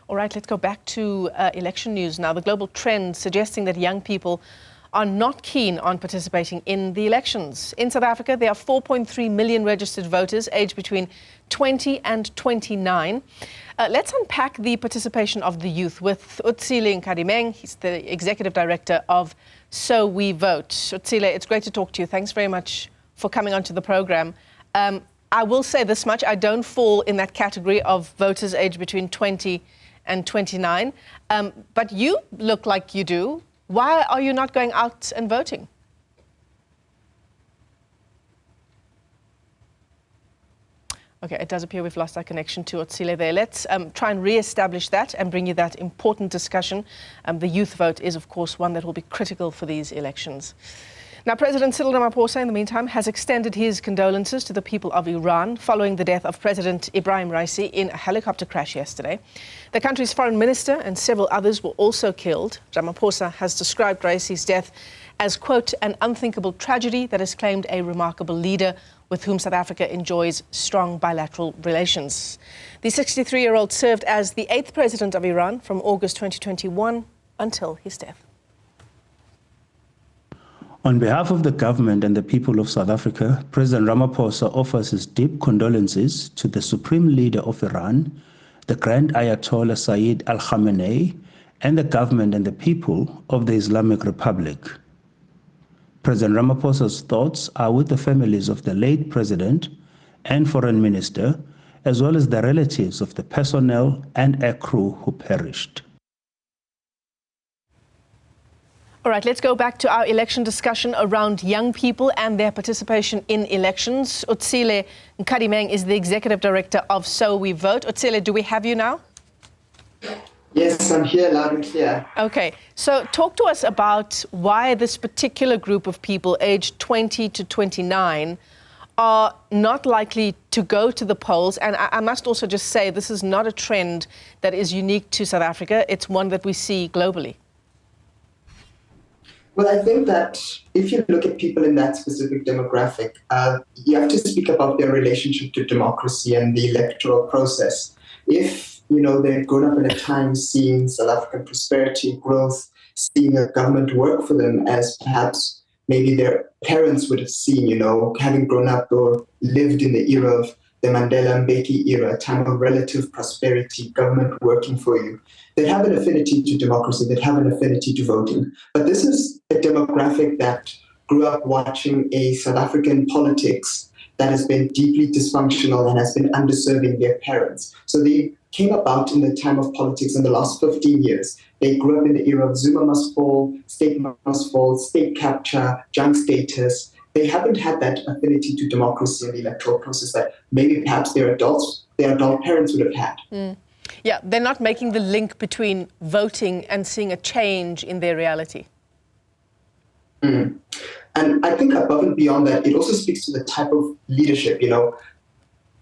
All right, let's go back to election news now. The global trend suggesting that young people are not keen on participating in the elections. In South Africa, there are 4.3 million registered voters aged between 20 and 29. Let's unpack the participation of the youth with Otsile Nkadimeng. He's the Executive Director of So We Vote. Otsile, it's great to talk to you. Thanks very much for coming onto the program. I will say this much, I don't fall in that category of voters aged between 20 and 29, but you look like you do. Why are you not going out and voting? Okay, it does appear we've lost our connection to Otsile there. Let's try and re-establish that and bring you that important discussion. The youth vote is, of course, one that will be critical for these elections. Now, President Cyril Ramaphosa, in the meantime, has extended his condolences to the people of Iran following the death of President Ibrahim Raisi in a helicopter crash yesterday. The country's foreign minister and several others were also killed. Ramaphosa has described Raisi's death as, quote, an unthinkable tragedy that has claimed a remarkable leader with whom South Africa enjoys strong bilateral relations. The 63-year-old served as the 8th president of Iran from August 2021 until his death. On behalf of the government and the people of South Africa, President Ramaphosa offers his deep condolences to the Supreme Leader of Iran, the Grand Ayatollah Sayyid Al-Khamenei, and the government and the people of the Islamic Republic. President Ramaphosa's thoughts are with the families of the late President and Foreign Minister, as well as the relatives of the personnel and aircrew who perished. All right, let's go back to our election discussion around young people and their participation in elections. Otsile Nkadimeng is the Executive Director of So We Vote. Otsile, do we have you now? Yes, I'm here loud and clear. Okay, so talk to us about why this particular group of people aged 20 to 29 are not likely to go to the polls. And I must also just say this is not a trend that is unique to South Africa. It's one that we see globally. Well, I think that if you look at people in that specific demographic, you have to speak about their relationship to democracy and the electoral process. If, they've grown up in a time seeing South African prosperity, growth, seeing a government work for them as perhaps maybe their parents would have seen, having grown up or lived in the era of the Mandela Mbeki era, a time of relative prosperity, government working for you. They have an affinity to democracy, they have an affinity to voting. But this is a demographic that grew up watching a South African politics that has been deeply dysfunctional and has been underserving their parents. So they came about in the time of politics in the last 15 years. They grew up in the era of Zuma must fall, state must fall, state capture, junk status. They haven't had that affinity to democracy and the electoral process that maybe perhaps their adult parents would have had. Mm. Yeah, they're not making the link between voting and seeing a change in their reality. Mm. And I think above and beyond that, it also speaks to the type of leadership,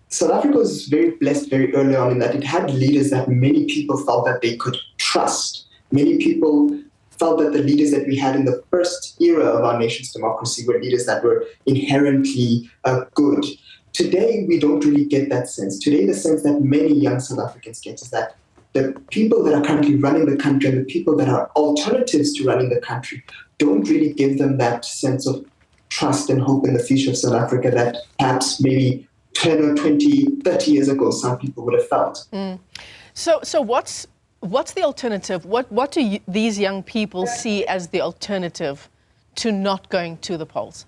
South Africa was very blessed very early on in that it had leaders that many people felt that they could trust. Many people felt that the leaders that we had in the first era of our nation's democracy were leaders that were inherently good. Today, we don't really get that sense. Today, the sense that many young South Africans get is that the people that are currently running the country and the people that are alternatives to running the country don't really give them that sense of trust and hope in the future of South Africa that perhaps maybe 10 or 20, 30 years ago, some people would have felt. Mm. So what's the alternative? What do these young people see as the alternative to not going to the polls?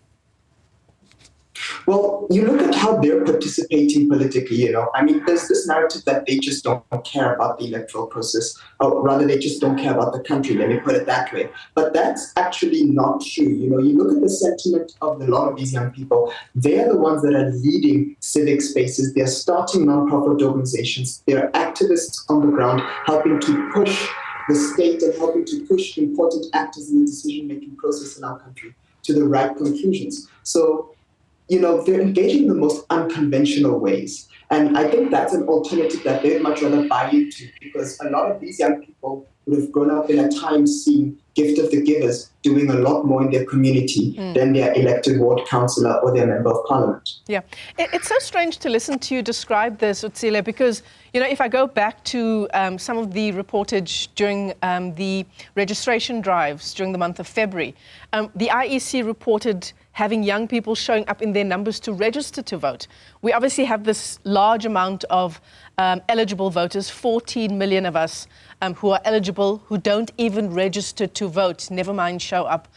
Well, you look at how they're participating politically, there's this narrative that they just don't care about the electoral process, or rather they just don't care about the country, let me put it that way. But that's actually not true. You look at the sentiment of a lot of these young people, they're the ones that are leading civic spaces, they're starting nonprofit organizations, they're activists on the ground, helping to push the state and helping to push important actors in the decision-making process in our country to the right conclusions. So they're engaging in the most unconventional ways. And I think that's an alternative that they'd much rather buy into, because a lot of these young people would have grown up in a time seeing gift of the givers doing a lot more in their community than their elected ward councillor or their member of parliament. Yeah, it's so strange to listen to you describe this, Otsile, because, if I go back to some of the reportage during the registration drives during the month of February, the IEC reported having young people showing up in their numbers to register to vote. We obviously have this large amount of eligible voters, 14 million of us who are eligible, who don't even register to vote, never mind show up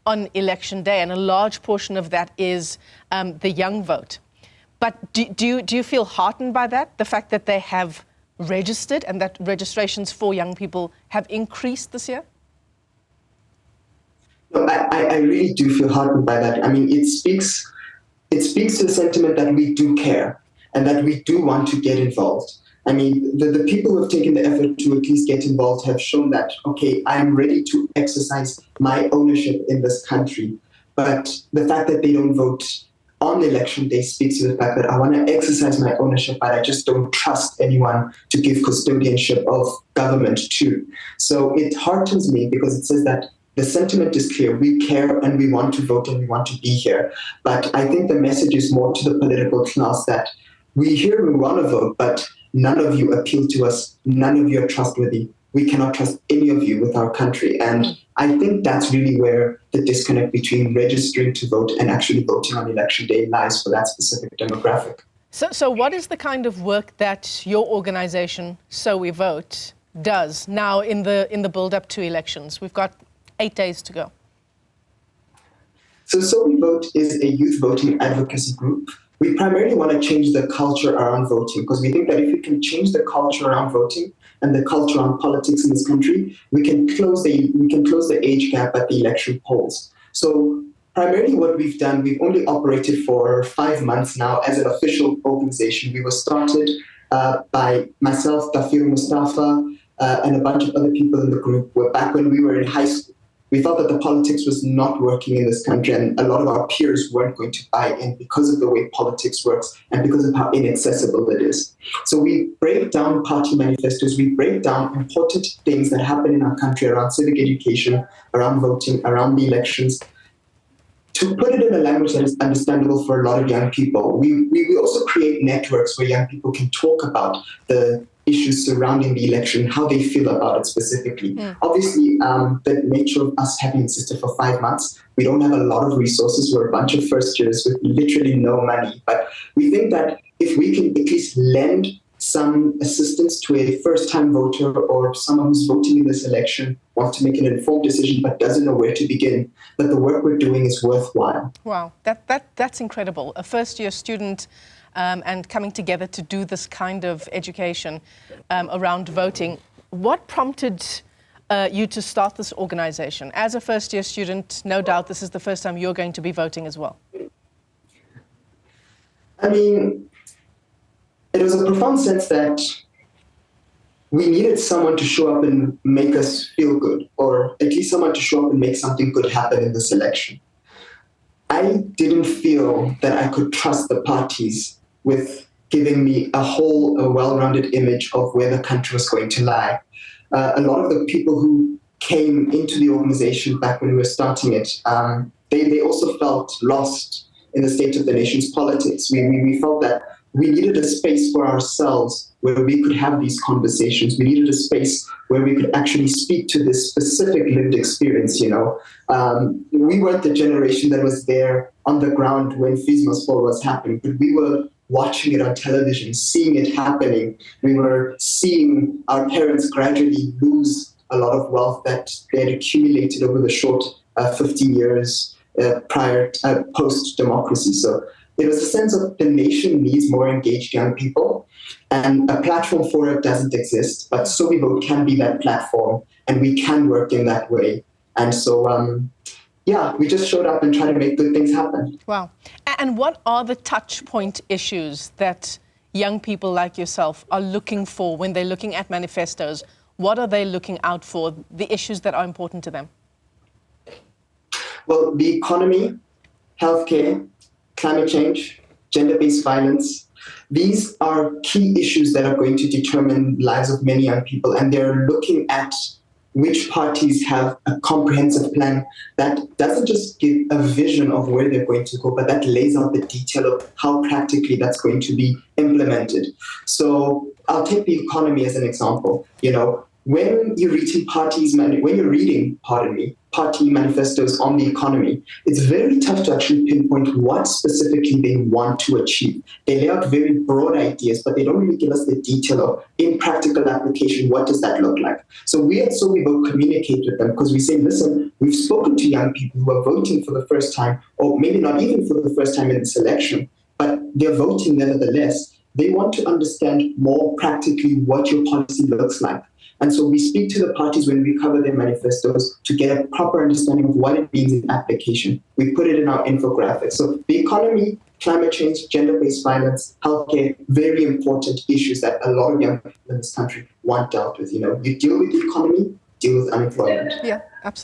on election day. And a large portion of that is the young vote. But do you feel heartened by that, the fact that they have registered and that registrations for young people have increased this year? No, I really do feel heartened by that. I mean, it speaks to the sentiment that we do care and that we do want to get involved. I mean, the people who have taken the effort to at least get involved have shown that, okay, I'm ready to exercise my ownership in this country. But the fact that they don't vote on election day speaks to the fact that I want to exercise my ownership, but I just don't trust anyone to give custodianship of government to. So it heartens me because it says that the sentiment is clear. We care and we want to vote and we want to be here. But I think the message is more to the political class that we hear we want to vote, but none of you appeal to us. None of you are trustworthy. We cannot trust any of you with our country. And I think that's really where the disconnect between registering to vote and actually voting on election day lies for that specific demographic. So what is the kind of work that your organization, So We Vote, does now in the build-up to elections? We've got 8 days to go. So We Vote is a youth voting advocacy group. We primarily want to change the culture around voting, because we think that if we can change the culture around voting and the culture around politics in this country, we can close the age gap at the election polls. So primarily what we've done, we've only operated for 5 months now as an official organization. We were started by myself, Tafir Mustafa, and a bunch of other people in the group. Back when we were in high school. We felt that the politics was not working in this country, and a lot of our peers weren't going to buy in because of the way politics works and because of how inaccessible it is. So we break down party manifestos, we break down important things that happen in our country around civic education, around voting, around the elections, to put it in a language that is understandable for a lot of young people. We also create networks where young people can talk about the issues surrounding the election, how they feel about it specifically. Obviously, the nature of us having existed for 5 months, we don't have a lot of resources. We're a bunch of first years with literally no money. But we think that if we can at least lend some assistance to a first-time voter or someone who's voting in this election, wants to make an informed decision but doesn't know where to begin, that the work we're doing is worthwhile. Wow, that's incredible. A first-year student and coming together to do this kind of education around voting. What prompted you to start this organization? As a first-year student, no doubt this is the first time you're going to be voting as well. I mean, it was a profound sense that we needed someone to show up and make us feel good, or at least someone to show up and make something good happen in this election. I didn't feel that I could trust the parties with giving me a well-rounded image of where the country was going to lie. A lot of the people who came into the organization back when we were starting it, they also felt lost in the state of the nation's politics. We felt that we needed a space for ourselves where we could have these conversations. We needed a space where we could actually speak to this specific lived experience, We weren't the generation that was there on the ground when Fisma's fall was happening, but we were watching it on television, seeing it happening. We were seeing our parents gradually lose a lot of wealth that they had accumulated over the short 50 years post-democracy. So it was a sense of the nation needs more engaged young people, and a platform for it doesn't exist, but So We Vote can be that platform, and we can work in that way. And so, we just showed up and tried to make good things happen. Wow. And what are the touch point issues that young people like yourself are looking for when they're looking at manifestos? What are they looking out for, the issues that are important to them? Well, the economy, healthcare, climate change, gender-based violence. These are key issues that are going to determine the lives of many young people, and they're looking at which parties have a comprehensive plan that doesn't just give a vision of where they're going to go, but that lays out the detail of how practically that's going to be implemented. So I'll take the economy as an example. When you're reading party manifestos on the economy, it's very tough to actually pinpoint what specifically they want to achieve. They lay out very broad ideas, but they don't really give us the detail of, in practical application, what does that look like? So we will communicate with them because we say, listen, we've spoken to young people who are voting for the first time, or maybe not even for the first time in this election, but they're voting nevertheless. They want to understand more practically what your policy looks like. And so we speak to the parties when we cover their manifestos to get a proper understanding of what it means in application. We put it in our infographics. So the economy, climate change, gender-based violence, healthcare, very important issues that a lot of young people in this country want dealt with. You deal with the economy, deal with unemployment. Yeah, absolutely.